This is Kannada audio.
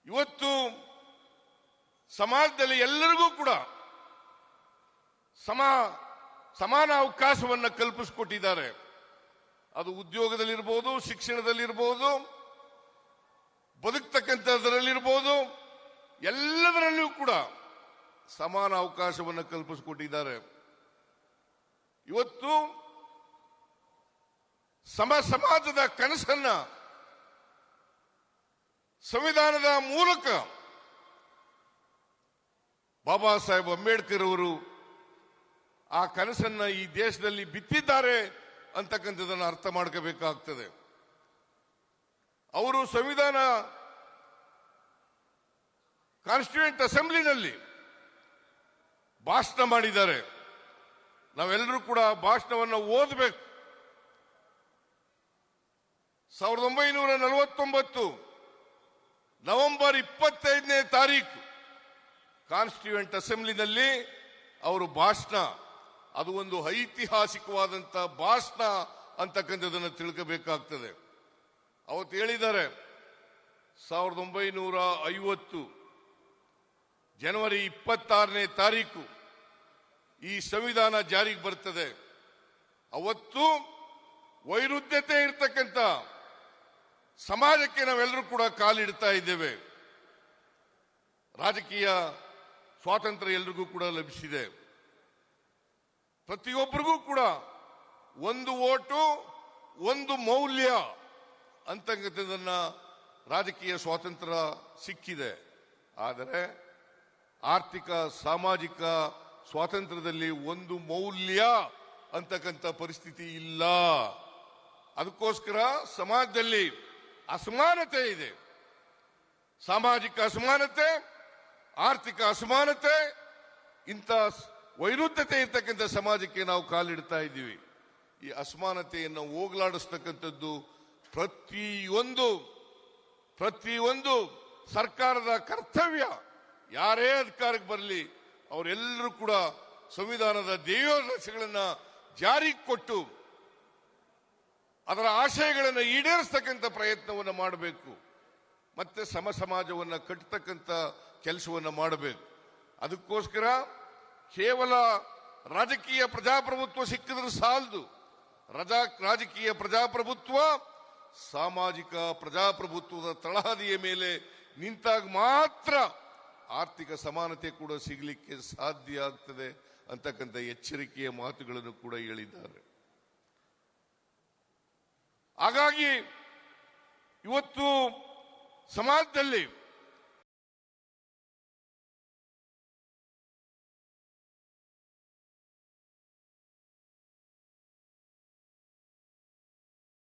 ಇವತ್ತು ಸಮಾಜದಲ್ಲಿ ಎಲ್ಲರಿಗೂ ಕೂಡ ಸಮಾನ ಅವಕಾಶವನ್ನು ಕಲ್ಪಿಸಿಕೊಟ್ಟಿದ್ದಾರೆ. ಅದು ಉದ್ಯೋಗದಲ್ಲಿರ್ಬೋದು, ಶಿಕ್ಷಣದಲ್ಲಿರ್ಬೋದು, ಬದುಕ್ತಕ್ಕಂಥದ್ರಲ್ಲಿರ್ಬೋದು, ಎಲ್ಲದರಲ್ಲಿಯೂ ಕೂಡ ಸಮಾನ ಅವಕಾಶವನ್ನು ಕಲ್ಪಿಸಿಕೊಟ್ಟಿದ್ದಾರೆ. ಇವತ್ತು ಸಮಾಜದ ಕನಸನ್ನ ಸಂವಿಧಾನದ ಮೂಲಕ ಬಾಬಾ ಸಾಹೇಬ್ ಅಂಬೇಡ್ಕರ್ ಅವರು ಆ ಕನಸನ್ನ ಈ ದೇಶದಲ್ಲಿ ಬಿತ್ತಿದ್ದಾರೆ ಅಂತಕ್ಕಂಥದ್ದನ್ನು ಅರ್ಥ ಮಾಡ್ಕೋಬೇಕಾಗ್ತದೆ. ಅವರು ಸಂವಿಧಾನ ಕಾನ್ಸ್ಟಿಟ್ಯೂಯೆಂಟ್ ಅಸೆಂಬ್ಲಿನಲ್ಲಿ ಭಾಷಣ ಮಾಡಿದ್ದಾರೆ. ನಾವೆಲ್ಲರೂ ಕೂಡ ಭಾಷಣವನ್ನು ಓದಬೇಕು. 1949 ನವೆಂಬರ್ 25ನೇ ತಾರೀಕು ಕಾನ್ಸ್ಟಿಟ್ಯೂಯೆಂಟ್ ಅಸೆಂಬ್ಲಿನಲ್ಲಿ ಅವರು ಭಾಷಣ, ಅದು ಒಂದು ಐತಿಹಾಸಿಕವಾದಂತ ಭಾಷಣ ಅಂತಕ್ಕಂಥದ್ದನ್ನು ತಿಳ್ಕೋಬೇಕಾಗ್ತದೆ. ಅವತ್ತು ಹೇಳಿದ್ದಾರೆ 1950 ಜನವರಿ 26ನೇ ತಾರೀಕು ಈ ಸಂವಿಧಾನ ಜಾರಿಗೆ ಬರ್ತದೆ. ಅವತ್ತು ವೈರುಧ್ಯತೆ ಇರ್ತಕ್ಕಂಥ ಸಮಾಜಕ್ಕೆ ನಾವೆಲ್ಲರೂ ಕೂಡ ಕಾಲಿಡ್ತಾ ಇದ್ದೇವೆ. ರಾಜಕೀಯ ಸ್ವಾತಂತ್ರ್ಯ ಎಲ್ರಿಗೂ ಕೂಡ ಲಭಿಸಿದೆ. ಪ್ರತಿಯೊಬ್ಬರಿಗೂ ಕೂಡ ಒಂದು ಓಟು ಒಂದು ಮೌಲ್ಯ ಅಂತಕ್ಕಂಥದ್ದನ್ನ ರಾಜಕೀಯ ಸ್ವಾತಂತ್ರ್ಯ ಸಿಕ್ಕಿದೆ. ಆದರೆ ಆರ್ಥಿಕ ಸಾಮಾಜಿಕ ಸ್ವಾತಂತ್ರ್ಯದಲ್ಲಿ ಒಂದು ಮೌಲ್ಯ ಅಂತಕ್ಕಂಥ ಪರಿಸ್ಥಿತಿ ಇಲ್ಲ. ಅದಕ್ಕೋಸ್ಕರ ಸಮಾಜದಲ್ಲಿ ಅಸಮಾನತೆ ಇದೆ. ಸಾಮಾಜಿಕ ಅಸಮಾನತೆ, ಆರ್ಥಿಕ ಅಸಮಾನತೆ, ಇಂಥ ವೈರುಧ್ಯತೆ ಇರ್ತಕ್ಕಂಥ ಸಮಾಜಕ್ಕೆ ನಾವು ಕಾಲಿಡ್ತಾ ಇದ್ದೀವಿ. ಈ ಅಸಮಾನತೆಯನ್ನು ಹೋಗಲಾಡಿಸ್ತಕ್ಕಂಥದ್ದು ಪ್ರತಿಯೊಂದು ಸರ್ಕಾರದ ಕರ್ತವ್ಯ. ಯಾರೇ ಅಧಿಕಾರಕ್ಕೆ ಬರಲಿ ಅವರೆಲ್ಲರೂ ಕೂಡ ಸಂವಿಧಾನದ ಧ್ಯೇಯೋದ್ದೇಶಗಳನ್ನು ಜಾರಿಗೆ ಕೊಟ್ಟು ಅದರ ಆಶಯಗಳನ್ನು ಈಡೇರಿಸತಕ್ಕಂಥ ಪ್ರಯತ್ನವನ್ನು ಮಾಡಬೇಕು. ಮತ್ತೆ ಸಮಾಜವನ್ನು ಕಟ್ಟತಕ್ಕಂಥ ಕೆಲಸವನ್ನು ಮಾಡಬೇಕು. ಅದಕ್ಕೋಸ್ಕರ ಕೇವಲ ರಾಜಕೀಯ ಪ್ರಜಾಪ್ರಭುತ್ವ ಸಿಕ್ಕಿದ್ರೆ ಸಾಲದು. ರಾಜಕೀಯ ಪ್ರಜಾಪ್ರಭುತ್ವ ಸಾಮಾಜಿಕ ಪ್ರಜಾಪ್ರಭುತ್ವದ ತಳಹದಿಯ ಮೇಲೆ ನಿಂತಾಗ ಮಾತ್ರ ಆರ್ಥಿಕ ಸಮಾನತೆ ಕೂಡ ಸಿಗಲಿಕ್ಕೆ ಸಾಧ್ಯ ಆಗ್ತದೆ ಅಂತಕ್ಕಂಥ ಎಚ್ಚರಿಕೆಯ ಮಾತುಗಳನ್ನು ಕೂಡ ಹೇಳಿದ್ದಾರೆ. ಹಾಗಾಗಿ ಇವತ್ತು ಸಮಾಜದಲ್ಲಿ